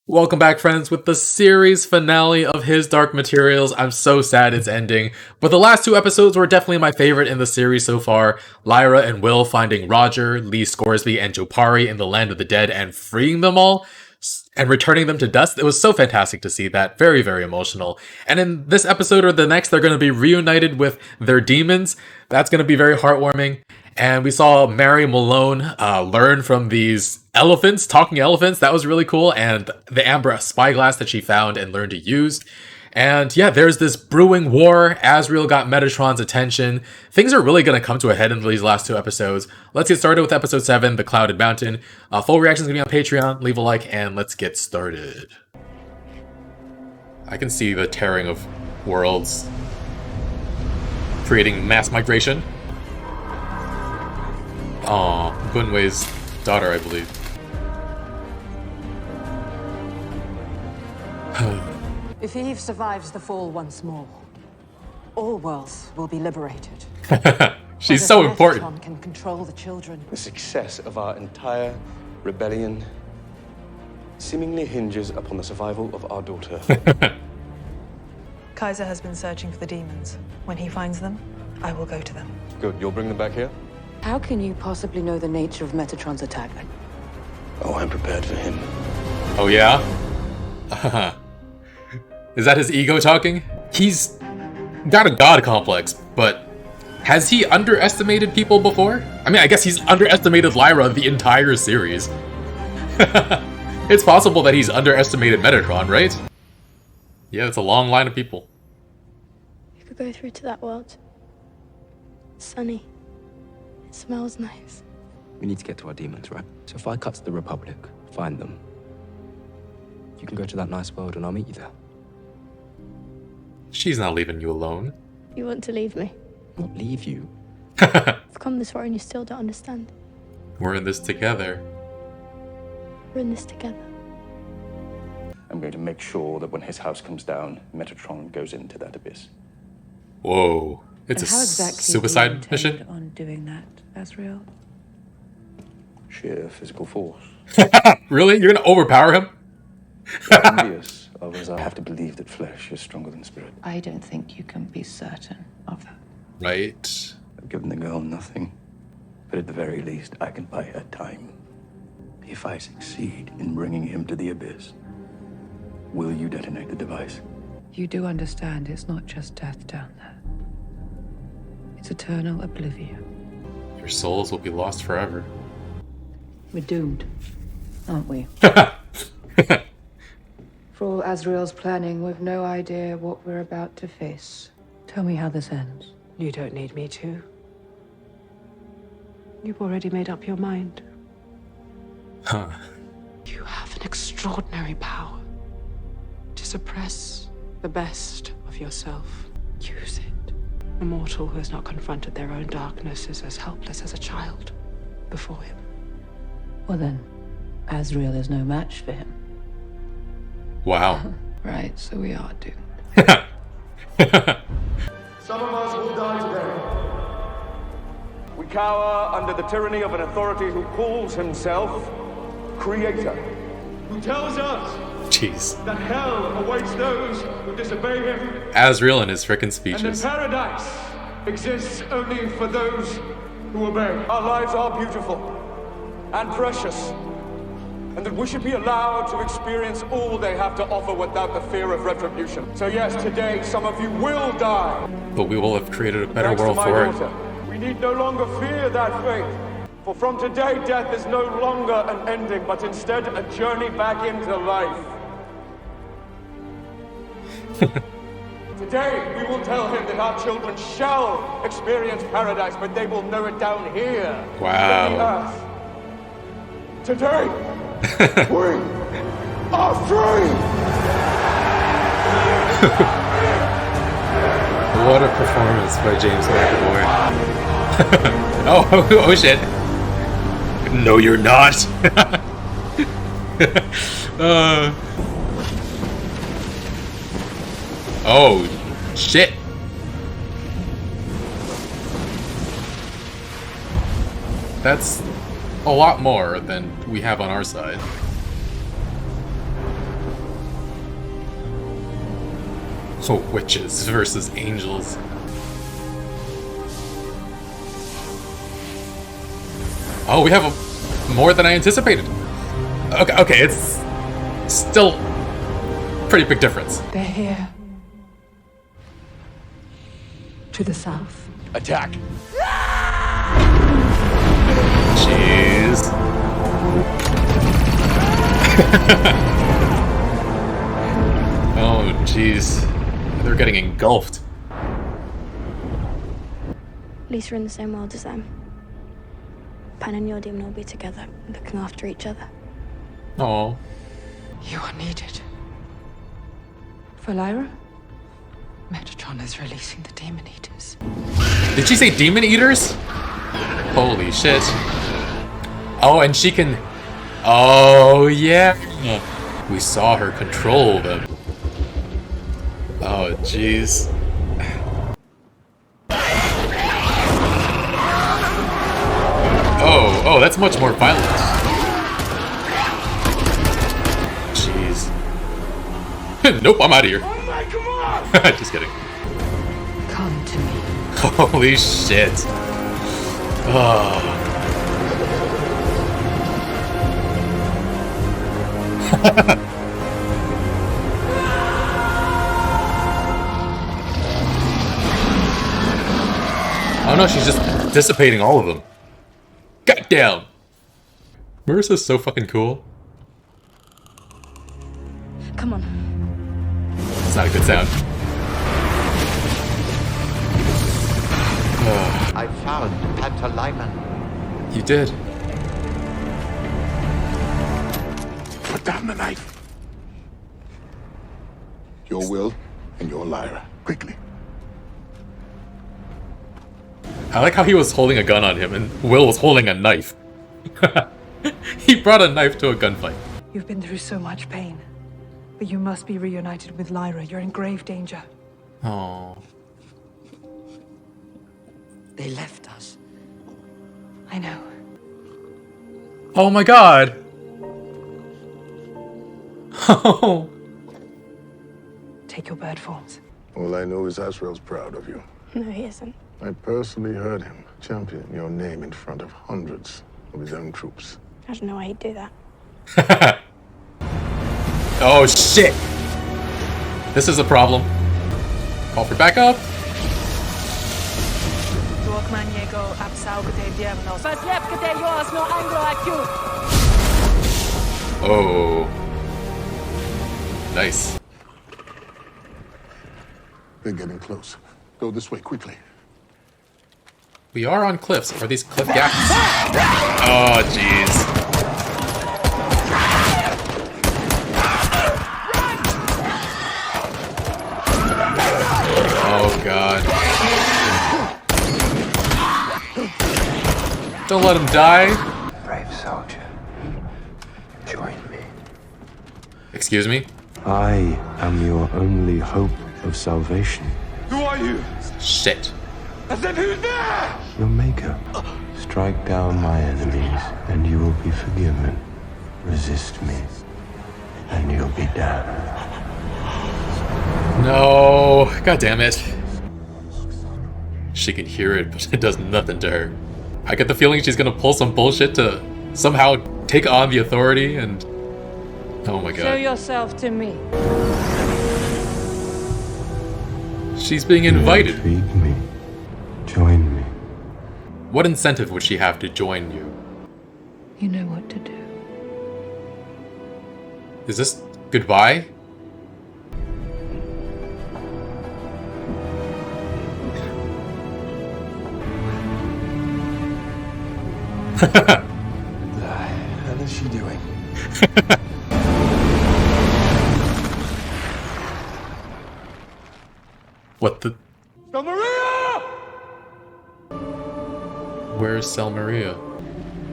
Welcome back, friends, with the series finale of His Dark Materials. I'm so sad it's ending, but the last two episodes were definitely my favorite in the series so far. Lyra and Will finding Roger, Lee Scoresby, and Jopari in the land of the dead and freeing them all and returning them to dust. It was so fantastic to see that. Very, very emotional. And in this episode or the next, they're going to be reunited with their demons. That's going to be very heartwarming. And we saw Mary Malone learn from these elephants, talking elephants. That was really cool. And the amber spyglass that she found and learned to use. And yeah, there's this brewing war. Asriel got Metatron's attention. Things are really going to come to a head in these last two episodes. Let's get started with episode 7, The Clouded Mountain. Full reactions going to be on Patreon. Leave a like and let's get started. I can see the tearing of worlds, creating mass migration. Aw, Gunway's daughter, I believe. If Eve survives the fall once more, all worlds will be liberated. She's so important. Metatron can control the children. The success of our entire rebellion seemingly hinges upon the survival of our daughter. Kaiser has been searching for the demons. When he finds them, I will go to them. Good, you'll bring them back here? How can you possibly know the nature of Metatron's attack? Oh, I'm prepared for him. Oh yeah? Is that his ego talking? He's got a god complex, but has he underestimated people before? I mean, I guess he's underestimated Lyra the entire series. It's possible that he's underestimated Metatron, right? Yeah, it's a long line of people. You could go through to that world. It's sunny. It smells nice. We need to get to our demons, right? So if I cut to the Republic, find them, you can go to that nice world and I'll meet you there. She's not leaving you alone. You want to leave me? Not leave you. I've come this far and you still don't understand. We're in this together. We're in this together. I'm going to make sure that when his house comes down, Metatron goes into that abyss. Whoa. It's And a how exactly suicide do you intend mission? on doing that, Asriel? Sheer physical force. Really? You're gonna overpower him? Envious of as I have to believe that flesh is stronger than spirit. I don't think you can be certain of that. Right. I've given the girl nothing, but at the very least, I can buy her time. If I succeed in bringing him to the abyss, will you detonate the device? You do understand it's not just death down there. It's eternal oblivion. Your souls will be lost forever. We're doomed, aren't we? For all Asriel's planning, we've no idea what we're about to face. Tell me how this ends. You don't need me to. You've already made up your mind. Huh. You have an extraordinary power to suppress the best of yourself. Use it. A mortal who has not confronted their own darkness is as helpless as a child before him. Well then, Asriel is no match for him. Wow. Right, so we are doomed. Some of us will die today. We cower under the tyranny of an authority who calls himself Creator. Who tells us Jeez. that hell awaits those who disobey him. Asriel in his frickin' And that speeches. paradise exists only for those who obey. Our lives are beautiful and precious, and that we should be allowed to experience all they have to offer without the fear of retribution. So yes, today some of you will die. But we will have created a better Thanks world to my for it. daughter. We need no longer fear that fate. For from today, death is no longer an ending, but instead a journey back into life. Today, we will tell him that our children shall experience paradise, but they will know it down here. Wow. On the earth. Today, we are free! What a performance by James McAvoy. oh shit. No, you're not. Oh, shit. That's a lot more than we have on our side. Oh, witches versus angels. Oh, we have more than I anticipated. Okay, it's still pretty big difference. They're here. To the south. Attack! Jeez. Oh, jeez. They're getting engulfed. At least we're in the same world as them. Pan and your demon will be together, looking after each other. Oh. You are needed. For Lyra? Metatron is releasing the demon eaters. Did she say demon eaters? Holy shit. Oh, and she can... Oh, yeah. We saw her control them. Oh, jeez. Oh, that's much more violent. Jeez. Nope, I'm out of here. Just kidding. Come to me. Holy shit. Oh. Oh no, she's just dissipating all of them. Goddamn! Marissa's so fucking cool. Come on. It's not a good sound. I found Pantalaimon. You did. Put down the knife. Your will and your Lyra. Quickly. I like how he was holding a gun on him and Will was holding a knife. He brought a knife to a gunfight. You've been through so much pain. But you must be reunited with Lyra. You're in grave danger. Oh. They left us. I know. Oh my god! Oh. Take your bird forms. All I know is Azrael's proud of you. No, he isn't. I personally heard him champion your name in front of hundreds of his own troops. I don't know why he'd do that. Oh shit! This is a problem. Call for backup. Oh. Nice. They're getting close. Go this way, quickly. We are on cliffs. Are these cliff gaps? Oh, jeez. Oh, God. Don't let him die. Brave soldier, join me. Excuse me? I am your only hope of salvation. Who are you? Shit. I said, who's there? Your maker. Strike down my enemies, and you will be forgiven. Resist me, and you'll be damned. No. God damn it. She can hear it, but it does nothing to her. I get the feeling she's gonna pull some bullshit to somehow take on the authority and... Oh my god. Show yourself to me. She's being invited. You intrigue me. Join me. What incentive would she have to join you? You know what to do. Is this goodbye? What the hell is she doing? What the... Maria! Where's Selmaria?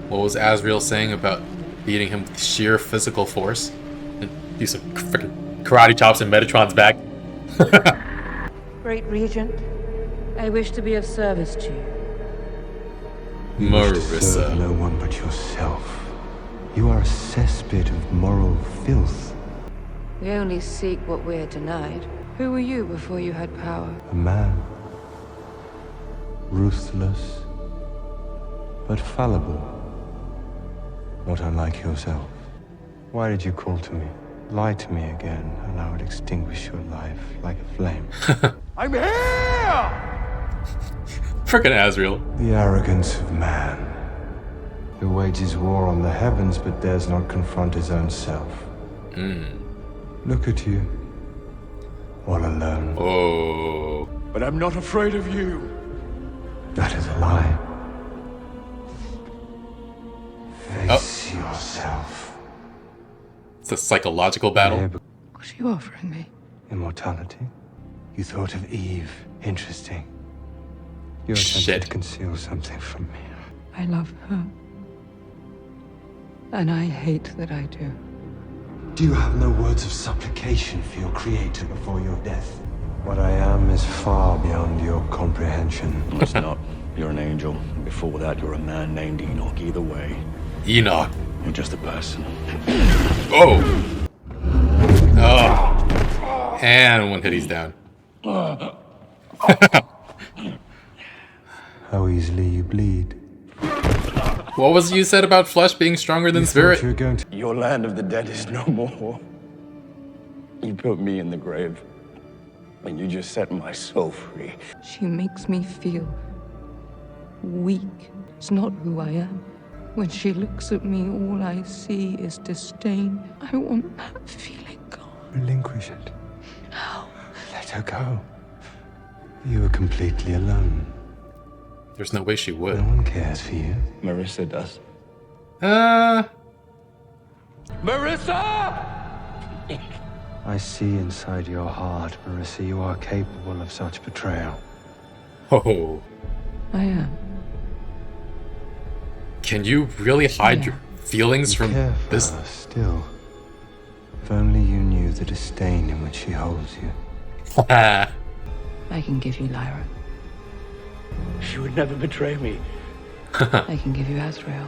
What was Azrael saying about beating him with sheer physical force? And do some freaking karate chops in Metatron's back? Great Regent, I wish to be of service to you. You wish to serve Marissa. no one but yourself. You are a cesspit of moral filth. We only seek what we're denied. Who were you before you had power? A man. Ruthless, but fallible. Not unlike yourself. Why did you call to me? Lie to me again, and I would extinguish your life like a flame. I'm here! Frickin' Asriel. The arrogance of man, who wages war on the heavens but dares not confront his own self. Look at you, all alone. Oh. But I'm not afraid of you. That is a lie. Face yourself. It's a psychological battle. What are you offering me? Immortality? You thought of Eve. Interesting. You're attempting Shit. to conceal something from me. I love her. And I hate that I do. Do you have no words of supplication for your creator before your death? What I am is far beyond your comprehension. It's not. You're an angel. Before that, you're a man named Enoch. Either way, Enoch. you're just a person. Oh. Oh. And one hit, he's down. How easily you bleed. What was it you said about flesh being stronger than spirit? You were going to... Your land of the dead is no more. You put me in the grave, and you just set my soul free. She makes me feel weak. It's not who I am. When she looks at me, all I see is disdain. I want that feeling gone. Relinquish it. How? Let her go. You are completely alone. There's no way she would. No one cares for you. Marissa does. Marissa! I see inside your heart, Marissa, you are capable of such betrayal. Oh. I am. Can you really hide your feelings from Care for this? her still. If only you knew the disdain in which she holds you. I can give you Lyra. She would never betray me. I can give you Asriel.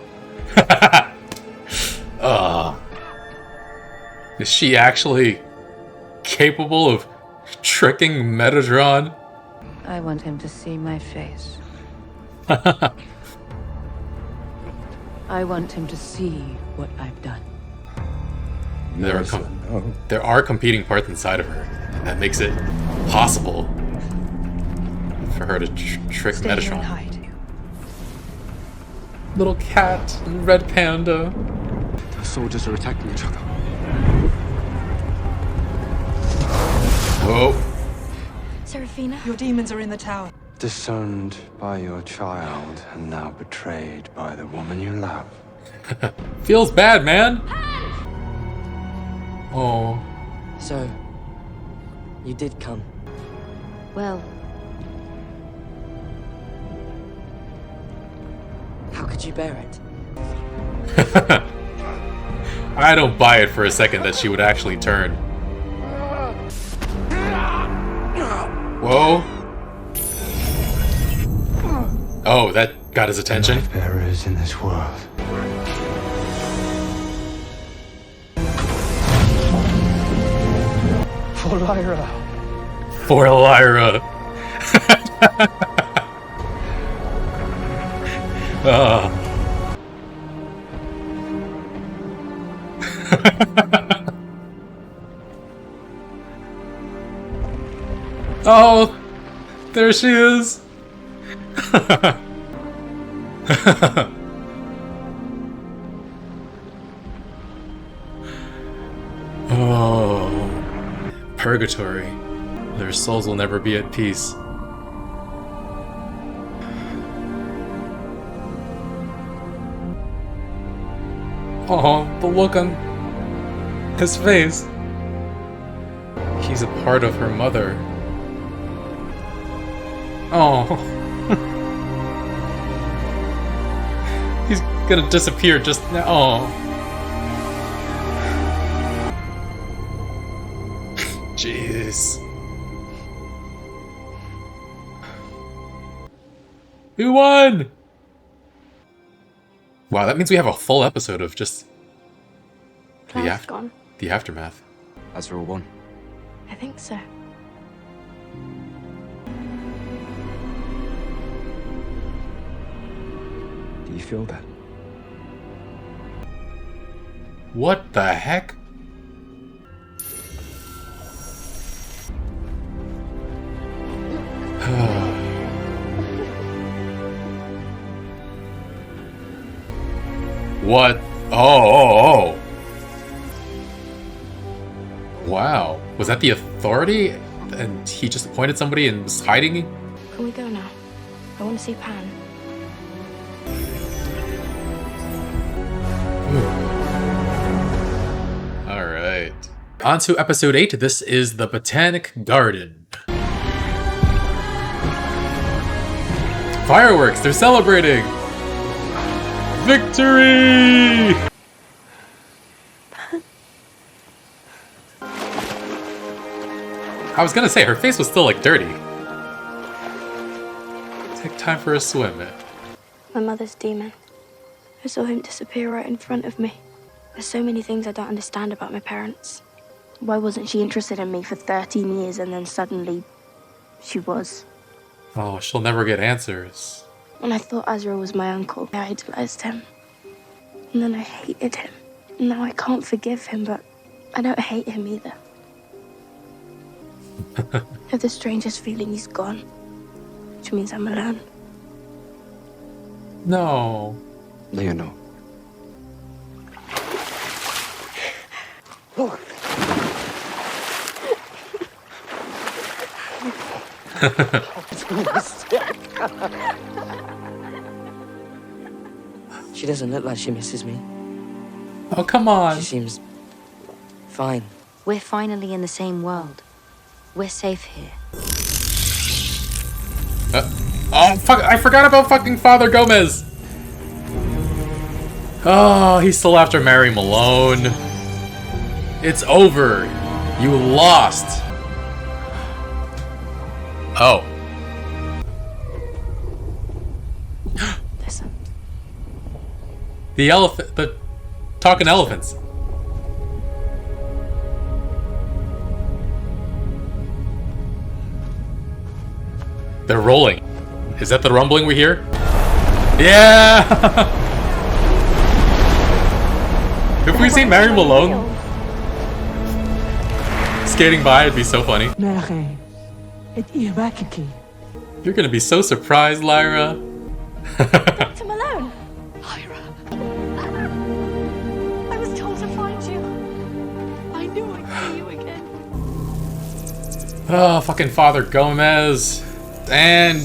Is she actually capable of tricking Metatron? I want him to see my face. I want him to see what I've done. There are competing parts inside of her, and that makes it possible for her to trick Stay here and Metatron. hide. Little cat and red panda. The soldiers are attacking each other. Whoa. Serafina? Your demons are in the tower. Disowned by your child and now betrayed by the woman you love. Feels bad, man. Oh. So, you did come. Well, How could you bear it? I don't buy it for a second that she would actually turn. Whoa. Oh, that got his attention. Life bearers in this world. For Lyra. For Lyra. Oh, there she is. Oh, purgatory. Their souls will never be at peace. Oh, the look on his face. He's a part of her mother. Oh. He's gonna disappear just now. Oh. Jeez. We won! Wow, that means we have a full episode of just Cloud's gone. the aftermath. Azrael won. I think so. Do you feel that? What the heck? What? Oh. Wow. Was that the authority? And he just appointed somebody and was hiding? Can we go now? I want to see Pan. Alright. On to episode 8. This is the Botanic Garden. Fireworks! They're celebrating! Victory! I was gonna say, her face was still like dirty. Take time for a swim. My mother's demon. I saw him disappear right in front of me. There's so many things I don't understand about my parents. Why wasn't she interested in me for 13 years and then suddenly she was? Oh, she'll never get answers. And I thought Azrael was my uncle. I idolized him. And then I hated him. Now I can't forgive him, but I don't hate him either. I have the strangest feeling he's gone, which means I'm alone. No. Leonor. She doesn't look like she misses me. Oh, come on. She seems fine. We're finally in the same world. We're safe here. Oh, fuck. I forgot about fucking Father Gomez. Oh, he's still after Mary Malone. It's over. You lost. Oh. Listen. The talking elephants. They're rolling. Is that the rumbling we hear? Yeah! If we see Mary Malone skating by, it'd be so funny. You're gonna be so surprised, Lyra. Dr. Malone! Lyra. I was told to find you. I knew I'd see you again. Oh, fucking Father Gomez. And...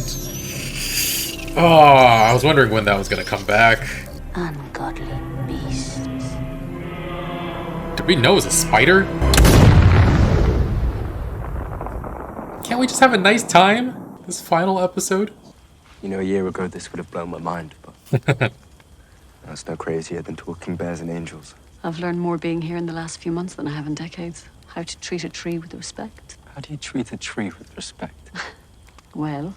oh, I was wondering when that was gonna come back. Ungodly beasts. Did we know it was a spider? Can't we just have a nice time? This final episode? You know, a year ago this would have blown my mind, but that's no crazier than talking bears and angels. I've learned more being here in the last few months than I have in decades. How to treat a tree with respect. How do you treat a tree with respect? Well,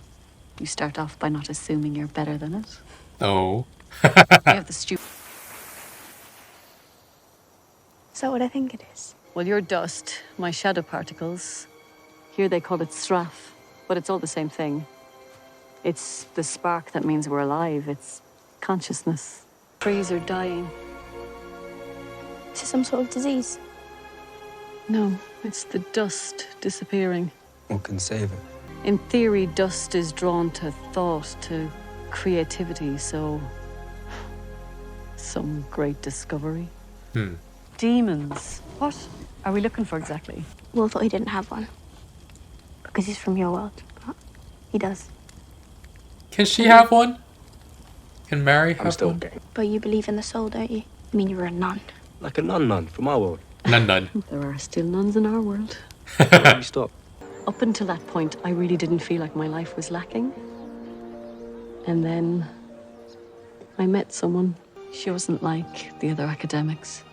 you start off by not assuming you're better than it. Oh. You have the stupid. Is that what I think it is? Well, you're dust, my shadow particles. Here they call it sraff, but it's all the same thing. It's the spark that means we're alive. It's consciousness. Trees are dying. Is it some sort of disease? No, it's the dust disappearing. What can save it? In theory, dust is drawn to thought, to creativity, so... some great discovery. Demons. What are we looking for exactly? Will thought he didn't have one. Because he's from your world. But he does. Can she have one? Can Mary have still one? game. But you believe in the soul, don't you? I mean, you were a nun. Like a nun from our world. None. There are still nuns in our world. Where do you stop? Up until that point, I really didn't feel like my life was lacking. And then I met someone. She wasn't like the other academics.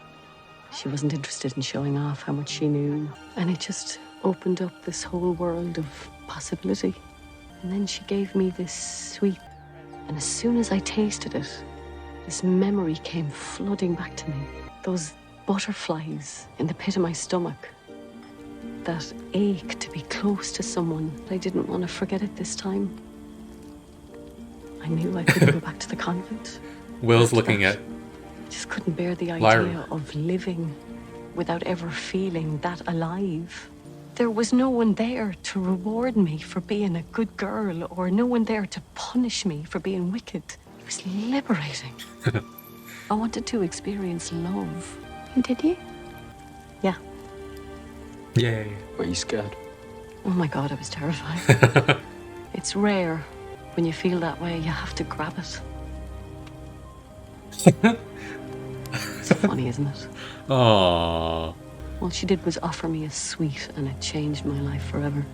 She wasn't interested in showing off how much she knew. And it just opened up this whole world of possibility. And then she gave me this sweet. And as soon as I tasted it, this memory came flooding back to me. Those butterflies in the pit of my stomach. that ache to be close to someone. I didn't want to forget it this time. I knew I couldn't go back to the convent. Will's looking at I just couldn't bear the Lyra. idea of living without ever feeling that alive. There was no one there to reward me for being a good girl, or no one there to punish me for being wicked. It was liberating. I wanted to experience love. Did you? Yeah. Yay. Were you scared? Oh my God, I was terrified. It's rare. When you feel that way, you have to grab it. It's funny, isn't it? Aww. All she did was offer me a sweet, and it changed my life forever.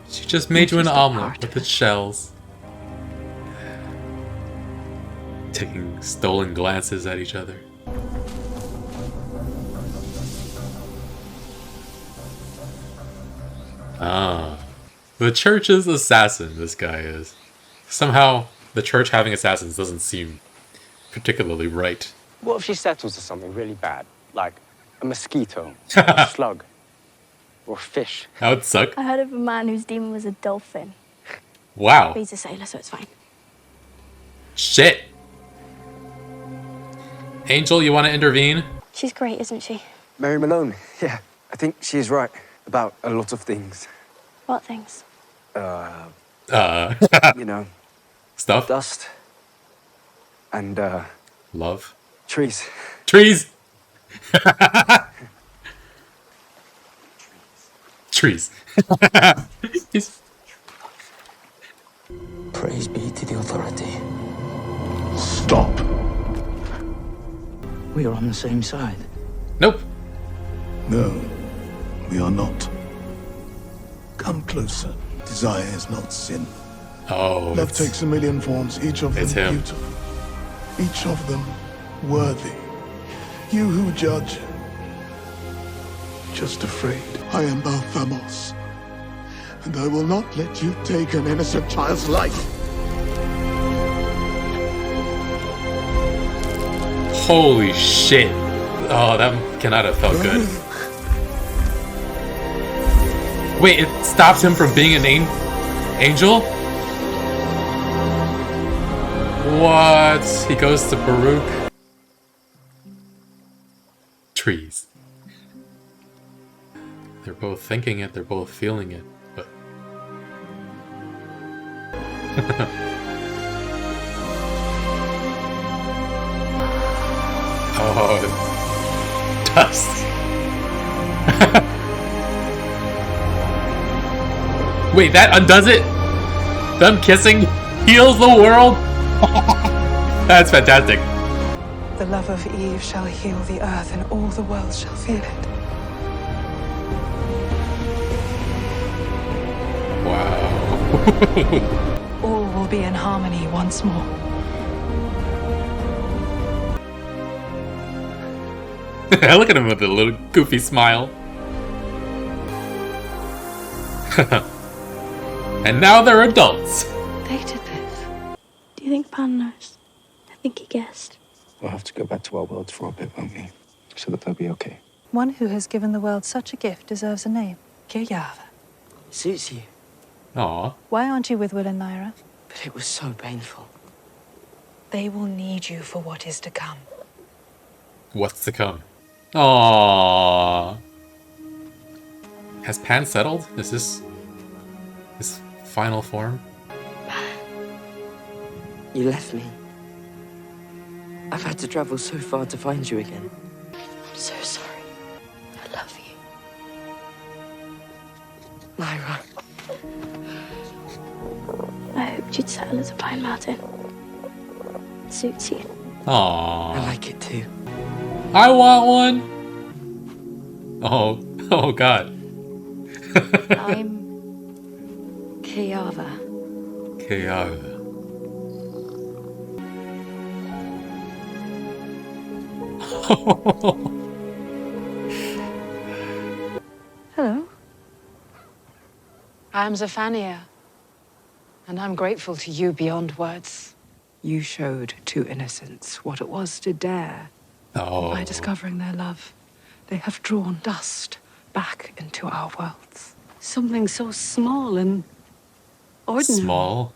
She just made you an omelet with its shells. Taking stolen glances at each other. Ah. The church's assassin, this guy is. Somehow, the church having assassins doesn't seem particularly right. What if she settles to something really bad? Like a mosquito, a slug, or a fish? That would suck. I heard of a man whose demon was a dolphin. Wow. But he's a sailor, so it's fine. Shit. Angel, you want to intervene? She's great, isn't she? Mary Malone, yeah. I think she's right about a lot of things. What things? You know. Stuff? Dust. And, love. Trees. Trees! Trees. Praise be to the authority. Stop. We are on the same side. Nope. No, we are not. Come closer. Desire is not sin. Oh. Love takes a million forms, each of them It's him. beautiful. Each of them worthy. You who judge, just afraid. I am Balthamos, and I will not let you take an innocent child's life. Holy shit. Oh, that cannot have felt good. Wait, it stops him from being an angel? What? He goes to Baruch. Trees. They're both thinking it, they're both feeling it, but... Oh, dust. Wait, that undoes it? Them kissing heals the world? That's fantastic. The love of Eve shall heal the earth, and all the world shall feel it. Wow. All will be in harmony once more. Look at him with a little goofy smile. And now they're adults. They did this. Do you think Pan knows? I think he guessed. We'll have to go back to our world for a bit, won't we? So that they'll be okay. One who has given the world such a gift deserves a name. Kiryava. Suits you. Aw. Why aren't you with Will and Lyra? But it was so painful. They will need you for what is to come. What's to come? Aww. Has Pan settled? Is this his final form? You left me. I've had to travel so far to find you again. I'm so sorry. I love you. Lyra. I hoped you'd settle as a pine mountain. It suits you. Aww. I like it too. I want one. Oh God. I'm Kiryava. Kiryava. Hello. I'm Zephania, and I'm grateful to you beyond words. You showed to innocents what it was to dare. Oh. By discovering their love, they have drawn dust back into our worlds. Something so small and ordinary. Small?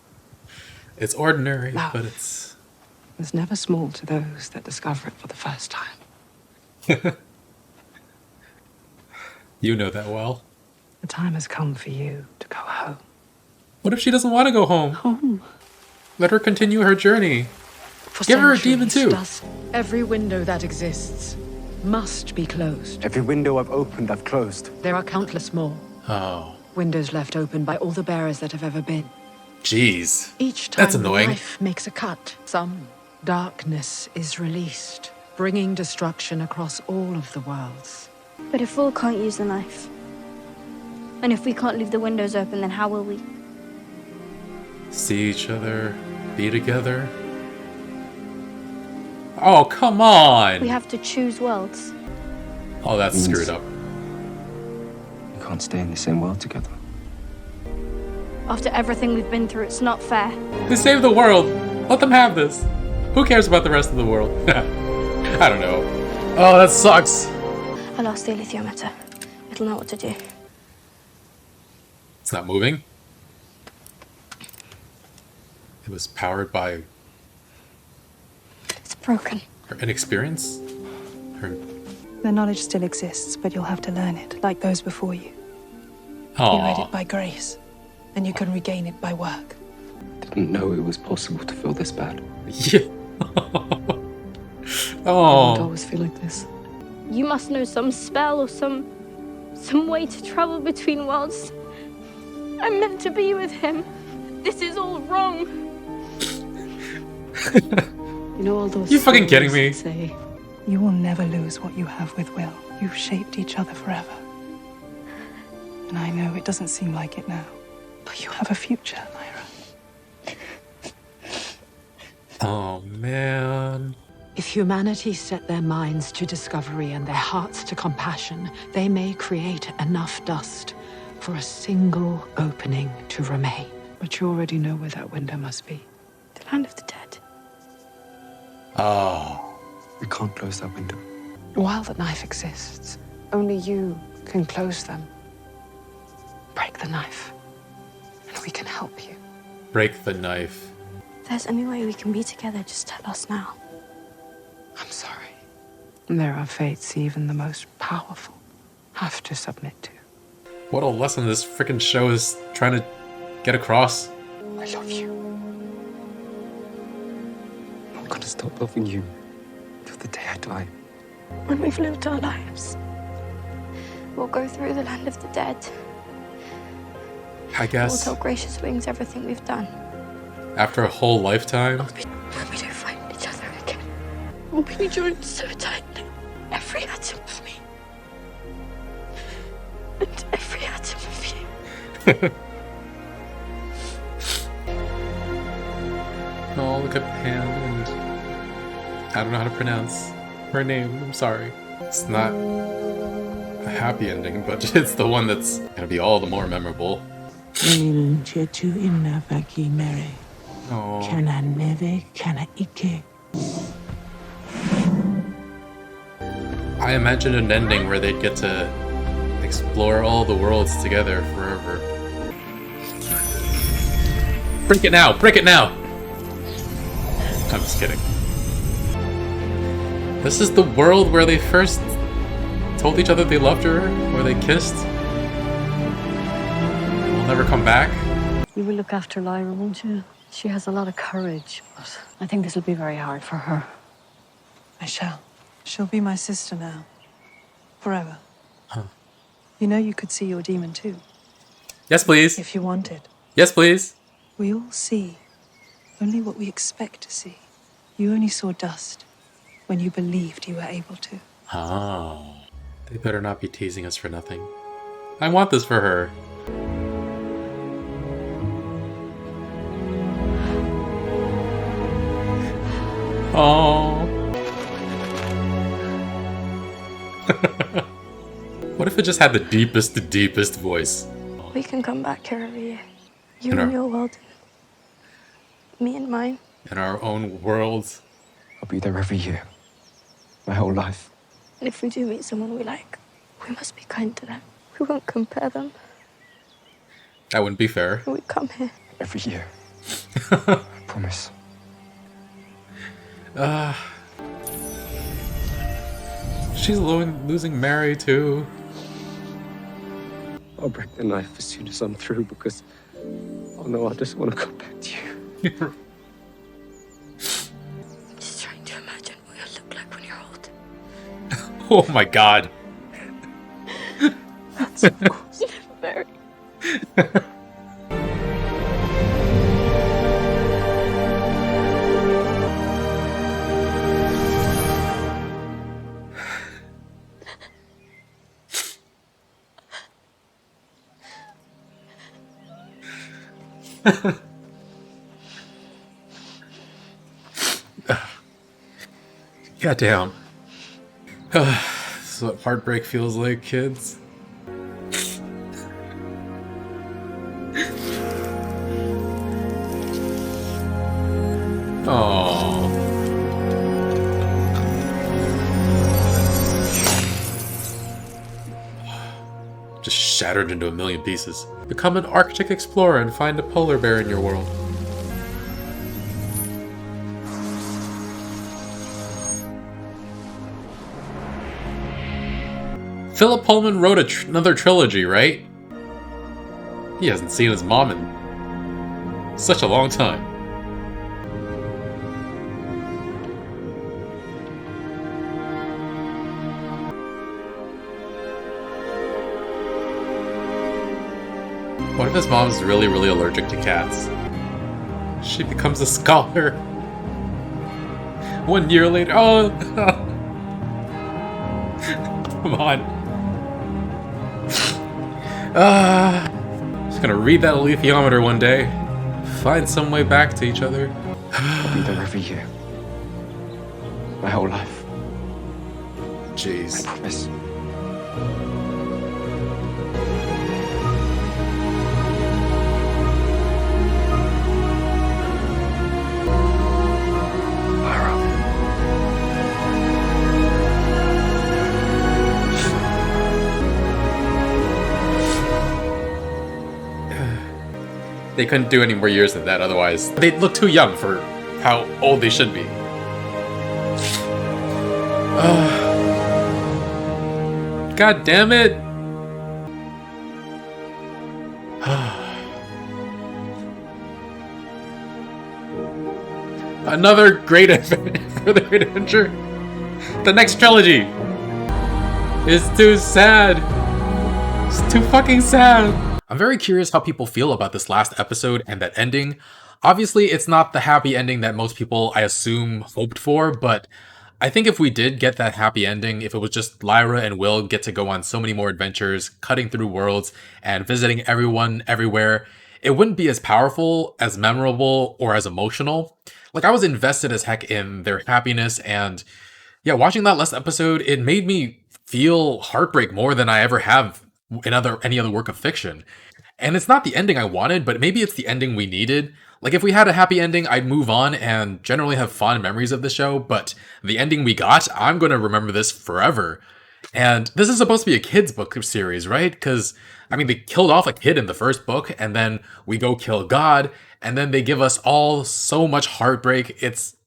It's ordinary, Love but it's... is never small to those that discover it for the first time. You know that well. The time has come for you to go home. What if she doesn't want to go home? Home? Let her continue her journey. For Give her a demon too. Every window that exists must be closed. Every window I've opened, I've closed. There are countless more. Oh. Windows left open by all the bearers that have ever been. Jeez. Each time That's annoying. life makes a cut, some darkness is released, bringing destruction across all of the worlds. But if Will can't use the knife, and if we can't leave the windows open, then how will we? See each other, be together. Oh, come on! We have to choose worlds. Oh, that's screwed up. We can't stay in the same world together. After everything we've been through, it's not fair. They saved the world! Let them have this! Who cares about the rest of the world? I don't know. Oh, that sucks! I lost the alethiometer. It'll know what to do. It's not moving. It was powered by It's broken. her inexperience? Her... The knowledge still exists, but you'll have to learn it, like those before you. You read it Aww. by grace, and you can regain it by work. Didn't know it was possible to feel this bad. Yeah. I won't Oh. always feel like this. You must know some spell or some way to travel between worlds. I'm meant to be with him. This is all wrong. You know all those You fucking kidding stories me? that say You will never lose what you have with Will. You've shaped each other forever. And I know it doesn't seem like it now, but you have a future, Lyra. Oh, man. if humanity set their minds to discovery and their hearts to compassion, they may create enough dust for a single opening to remain. But you already know where that window must be. The land of the dead. Oh. We can't close that window. While the knife exists, only you can close them. Break the knife, and we can help you. Break the knife. If there's any way we can be together, just tell us now. I'm sorry. There are fates even the most powerful have to submit to. What a lesson this freaking show is trying to get across. I love you. I'm not gonna stop loving you till the day I die. When we've lived our lives, we'll go through the land of the dead. I We'll guess tell Gracious Wings everything we've done. after a whole lifetime. When we do find each other again, we'll be joined so tightly. Every atom of me. And every atom of you. Oh, look at Pam and I don't know how to pronounce her name. I'm sorry. It's not a happy ending, but it's the one that's gonna be all the more memorable. Oh. I imagined an ending where they'd get to explore all the worlds together forever. Break it now! Break it now! I'm just kidding. This is the world where they first told each other they loved her, where they kissed. We'll never come back. You will look after Lyra, won't you? She has a lot of courage, but I think this will be very hard for her. I shall. She'll be my sister now. Forever. Huh. You know you could see your demon too. Yes, please. If you wanted. Yes, please. We all see only what we expect to see. You only saw dust when you believed you were able to. Oh. They better not be teasing us for nothing. I want this for her. Oh. What if it just had the deepest voice? We can come back here every year. You In and our- your world. Me and mine. In our own worlds. I'll be there every year. My whole life. And if we do meet someone we like, We must be kind to them. We won't compare them. That wouldn't be fair. We come here. Every year. I promise. She's losing Mary too. I'll break the knife as soon as I'm through because, oh no, I just want to go back to you. Just trying to imagine what you'll look like when you're old. Oh my god. That's of course never Mary. Goddamn. This is what heartbreak feels like, kids. Oh. Just shattered into a million pieces. Become an Arctic explorer and find a polar bear in your world. Philip Pullman wrote another trilogy, right? He hasn't seen his mom in such a long time. What if his mom's really, really allergic to cats? She becomes a scholar. 1 year later, oh! Come on. Just gonna read that alethiometer one day. Find some way back to each other. I'll be there every year. My whole life. Jeez. I promise. They couldn't do any more years than that, otherwise they'd look too young for how old they should be. God damn it! Another great further adventure. The next trilogy is too sad. It's too fucking sad. I'm very curious how people feel about this last episode and that ending. Obviously, it's not the happy ending that most people, I assume, hoped for, but I think if we did get that happy ending, if it was just Lyra and Will get to go on so many more adventures, cutting through worlds, and visiting everyone everywhere, it wouldn't be as powerful, as memorable, or as emotional. Like, I was invested as heck in their happiness, and yeah, watching that last episode, it made me feel heartbreak more than I ever have in any other work of fiction. And it's not the ending I wanted, but maybe it's the ending we needed. Like, if we had a happy ending, I'd move on and generally have fond memories of the show, but the ending we got, I'm going to remember this forever. And this is supposed to be a kid's book series, right? Because, I mean, they killed off a kid in the first book, and then we go kill God, and then they give us all so much heartbreak. It's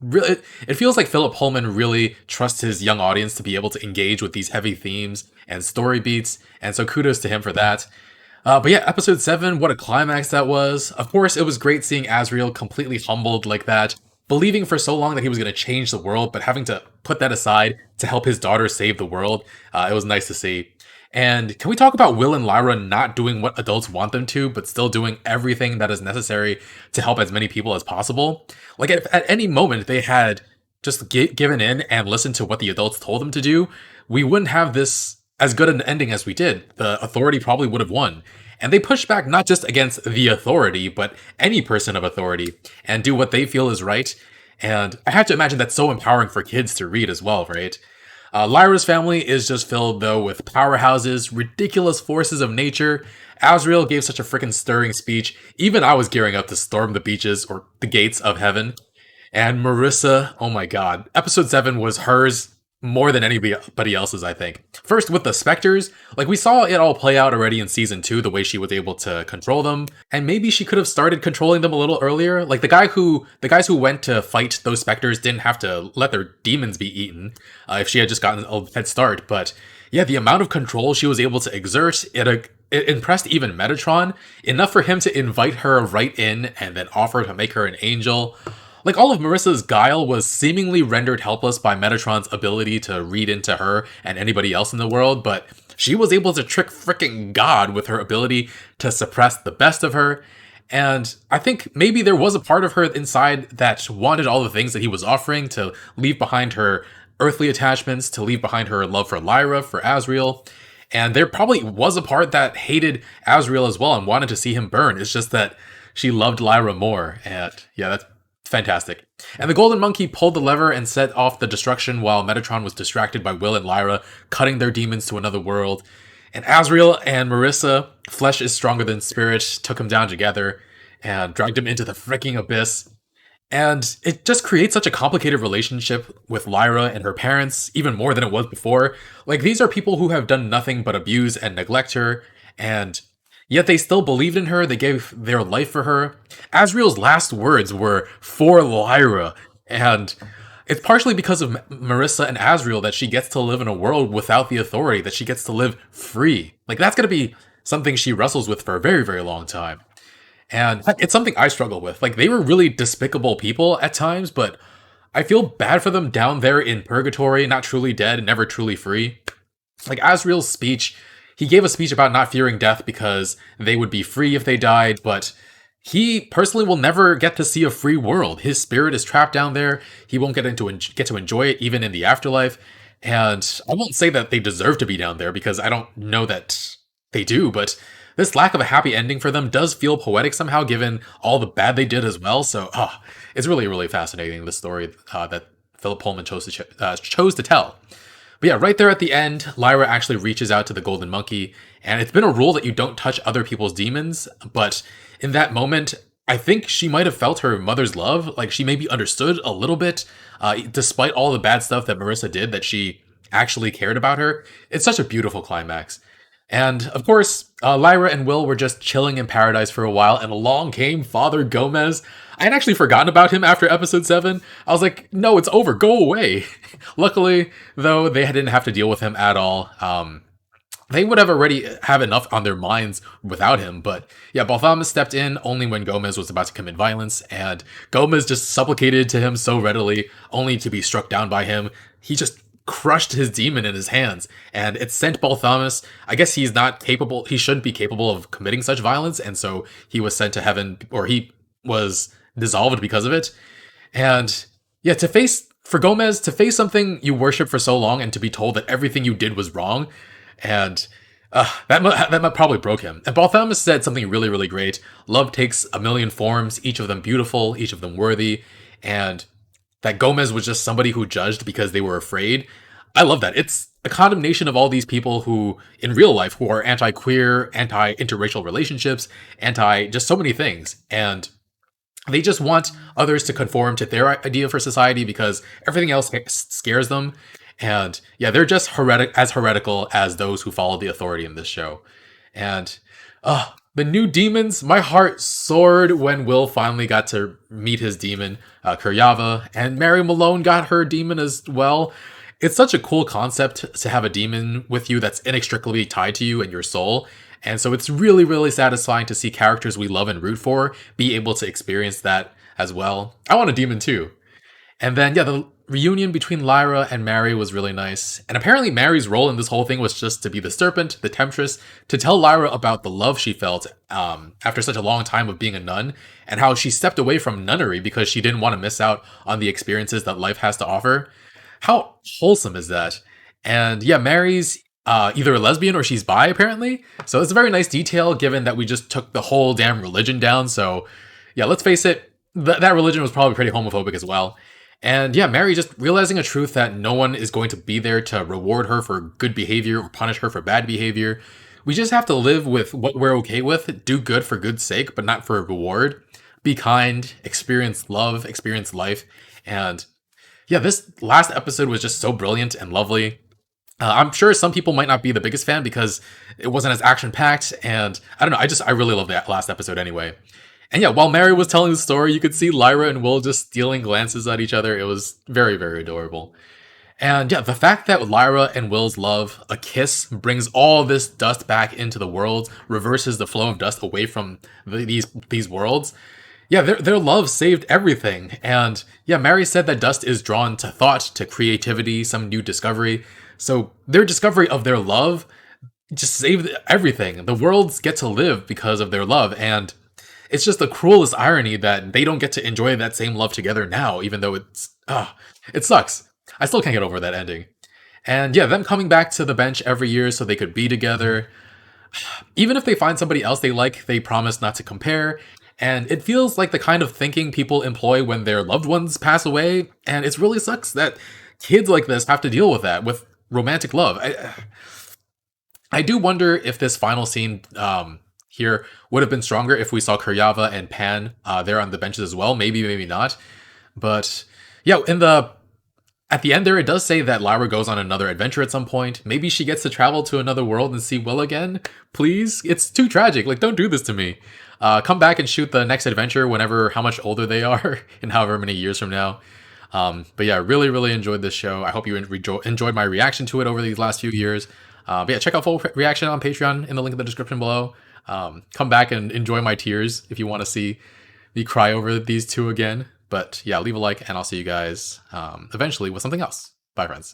really, it feels like Philip Pullman really trusts his young audience to be able to engage with these heavy themes and story beats, and so kudos to him for that. But yeah, episode 7, what a climax that was. Of course, it was great seeing Azriel completely humbled like that, believing for so long that he was going to change the world, but having to put that aside to help his daughter save the world. It was nice to see. And can we talk about Will and Lyra not doing what adults want them to, but still doing everything that is necessary to help as many people as possible? Like, if at any moment they had just given in and listened to what the adults told them to do, we wouldn't have this as good an ending as we did. The authority probably would have won. And they push back not just against the authority, but any person of authority, and do what they feel is right. And I have to imagine that's so empowering for kids to read as well, right? Lyra's family is just filled, though, with powerhouses, ridiculous forces of nature. Azriel gave such a freaking stirring speech. Even I was gearing up to storm the beaches or the gates of heaven. And Marissa, oh my god. Episode 7 was hers more than anybody else's, I think. First, with the specters, like we saw it all play out already in season 2, the way she was able to control them, and maybe she could have started controlling them a little earlier. Like the guys who went to fight those specters didn't have to let their demons be eaten if she had just gotten a head start. But yeah, the amount of control she was able to exert, it impressed even Metatron enough for him to invite her right in and then offer to make her an angel. Like, all of Marissa's guile was seemingly rendered helpless by Metatron's ability to read into her and anybody else in the world, but she was able to trick fricking God with her ability to suppress the best of her. And I think maybe there was a part of her inside that wanted all the things that he was offering, to leave behind her earthly attachments, to leave behind her love for Lyra, for Asriel. And there probably was a part that hated Asriel as well and wanted to see him burn. It's just that she loved Lyra more. And yeah, that's fantastic. And the Golden Monkey pulled the lever and set off the destruction while Metatron was distracted by Will and Lyra cutting their demons to another world. And Asriel and Marissa, flesh is stronger than spirit, took him down together and dragged him into the freaking abyss. And it just creates such a complicated relationship with Lyra and her parents, even more than it was before. Like, these are people who have done nothing but abuse and neglect her, and yet they still believed in her, they gave their life for her. Asriel's last words were, "For Lyra," and it's partially because of Marissa and Asriel that she gets to live in a world without the authority, that she gets to live free. Like, that's gonna be something she wrestles with for a very, very long time. And it's something I struggle with. Like, they were really despicable people at times, but I feel bad for them down there in purgatory, not truly dead, never truly free. Like, Asriel's speech, he gave a speech about not fearing death because they would be free if they died, but he personally will never get to see a free world. His spirit is trapped down there. He won't get to enjoy it even in the afterlife. And I won't say that they deserve to be down there because I don't know that they do, but this lack of a happy ending for them does feel poetic somehow, given all the bad they did as well. So, it's really, really fascinating, the story that Philip Pullman chose to tell. But yeah, right there at the end, Lyra actually reaches out to the Golden Monkey, and it's been a rule that you don't touch other people's demons, but in that moment, I think she might have felt her mother's love. Like, she maybe understood a little bit, despite all the bad stuff that Marissa did, that she actually cared about her. It's such a beautiful climax. And of course, Lyra and Will were just chilling in paradise for a while, and along came Father Gomez. I had actually forgotten about him after episode 7. I was like, no, it's over, go away. Luckily, though, they didn't have to deal with him at all. They would have already have enough on their minds without him, but yeah, Balthamus stepped in only when Gomez was about to commit violence, and Gomez just supplicated to him so readily, only to be struck down by him. He just crushed his demon in his hands, and it sent Balthamus. I guess he's not capable, he shouldn't be capable of committing such violence, and so he was sent to heaven, or he was dissolved because of it. And yeah, for Gomez to face something you worship for so long and to be told that everything you did was wrong, and that probably broke him. And Balthamus said something really, really great. Love takes a million forms, each of them beautiful, each of them worthy, and that Gomez was just somebody who judged because they were afraid. I love that. It's a condemnation of all these people who, in real life, who are anti-queer, anti-interracial relationships, anti just so many things. And they just want others to conform to their idea for society because everything else scares them. And yeah, they're just heretical as those who follow the authority in this show. And the new demons, my heart soared when Will finally got to meet his demon, Kuryava, and Mary Malone got her demon as well. It's such a cool concept to have a demon with you that's inextricably tied to you and your soul. And so it's really, really satisfying to see characters we love and root for be able to experience that as well. I want a demon too. And then, yeah, the reunion between Lyra and Mary was really nice. And apparently Mary's role in this whole thing was just to be the serpent, the temptress, to tell Lyra about the love she felt after such a long time of being a nun, and how she stepped away from nunnery because she didn't want to miss out on the experiences that life has to offer. How wholesome is that? And yeah, Mary's either a lesbian or she's bi, apparently. So it's a very nice detail, given that we just took the whole damn religion down. So yeah, let's face it, that religion was probably pretty homophobic as well. And yeah, Mary just realizing a truth that no one is going to be there to reward her for good behavior or punish her for bad behavior. We just have to live with what we're okay with, do good for good's sake, but not for a reward. Be kind, experience love, experience life. And Yeah, this last episode was just so brilliant and lovely. I'm sure some people might not be the biggest fan because it wasn't as action packed, and I don't know. I really love that last episode anyway. And yeah, while Mary was telling the story, you could see Lyra and Will just stealing glances at each other. It was very, very adorable. And yeah, the fact that Lyra and Will's love, a kiss, brings all this dust back into the world, reverses the flow of dust away from these worlds. Yeah, their love saved everything. And yeah, Mary said that dust is drawn to thought, to creativity, some new discovery. So their discovery of their love just saved everything. The worlds get to live because of their love. And it's just the cruelest irony that they don't get to enjoy that same love together now, even though it sucks. I still can't get over that ending. And yeah, them coming back to the bench every year so they could be together. Even if they find somebody else they like, they promise not to compare. And it feels like the kind of thinking people employ when their loved ones pass away. And it really sucks that kids like this have to deal with that, with romantic love. I do wonder if this final scene here would have been stronger if we saw Kuryava and Pan there on the benches as well. Maybe, maybe not. But yeah, at the end there, it does say that Lyra goes on another adventure at some point. Maybe she gets to travel to another world and see Will again. Please? It's too tragic. Like, don't do this to me. Come back and shoot the next adventure whenever, how much older they are, and however many years from now. But yeah, really, really enjoyed this show. I hope you enjoyed my reaction to it over these last few years. But yeah, check out full reaction on Patreon in the link in the description below. Come back and enjoy my tears if you want to see me cry over these two again. But yeah, leave a like, and I'll see you guys eventually with something else. Bye, friends.